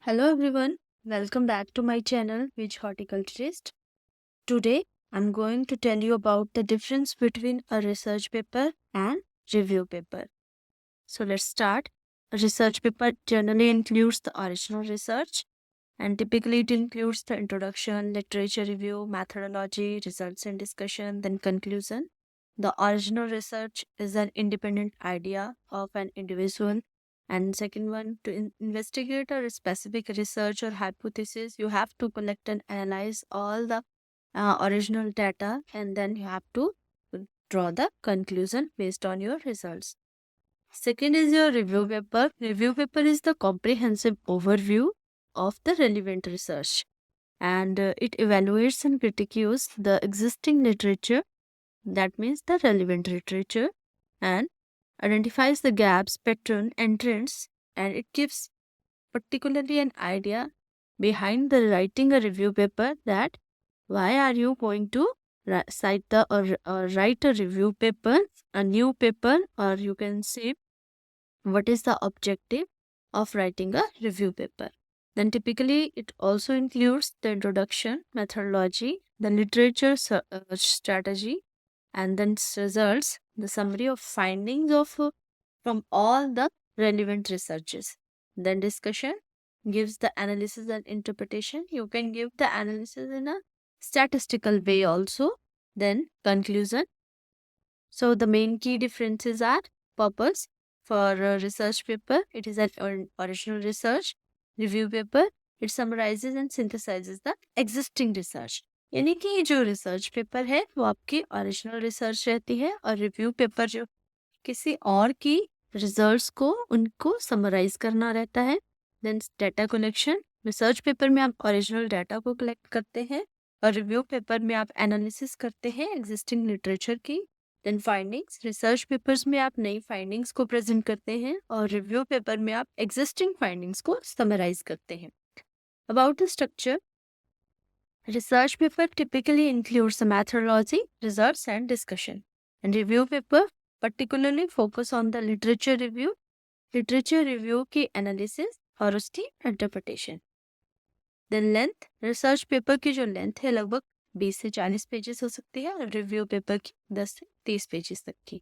Hello everyone, welcome back to my channel which Horticulturist. Today I'm going to tell you about the difference between a research paper and review paper. So let's start. A research paper generally includes the original research and typically it includes the introduction, literature review, methodology, results and discussion, then conclusion. The original research is an independent idea of an individual. And second one, to investigate a specific research or hypothesis, you have to collect and analyze all the original data and then you have to draw the conclusion based on your results. Second is your review paper. Review paper is the comprehensive overview of the relevant research and it evaluates and critiques the existing literature, that means the relevant literature, and identifies the gaps, pattern and trends, and it gives particularly an idea behind the writing a review paper, that why are you going to cite the or write a review paper, a new paper, or you can say what is the objective of writing a review paper. Then typically it also includes the introduction, methodology, the literature strategy, and then results, the summary of findings of from all the relevant researches. Then discussion gives the analysis and interpretation. You can give the analysis in a statistical way also. Then conclusion. So the main key differences are purpose. For a research paper, it is an original research. Review paper, it summarizes and synthesizes the existing research. यानी कि ये जो research paper है वो आपकी original research रहती है और रिव्यू पेपर जो किसी और की रिजल्ट्स को उनको समराइज करना रहता है. Then data collection, research paper में आप ओरिजिनल डाटा को कलेक्ट करते हैं और रिव्यू पेपर में आप एनालिसिस करते हैं एग्जिस्टिंग लिटरेचर की. देन फाइंडिंग्स, रिसर्च पेपर्स में आप नई फाइंडिंग्स को प्रेजेंट करते हैं और रिव्यू पेपर में आप एग्जिस्टिंग फाइंडिंग्स को समराइज करते हैं. About the structure, research paper typically includes the methodology, results and discussion. And review paper particularly focus on the literature review की analysis और उसकी interpretation. Then length, research paper की जो length है लगभग 20 से 40 पेजेस हो सकती है और रिव्यू पेपर की 10 से 30 पेजेस तक की.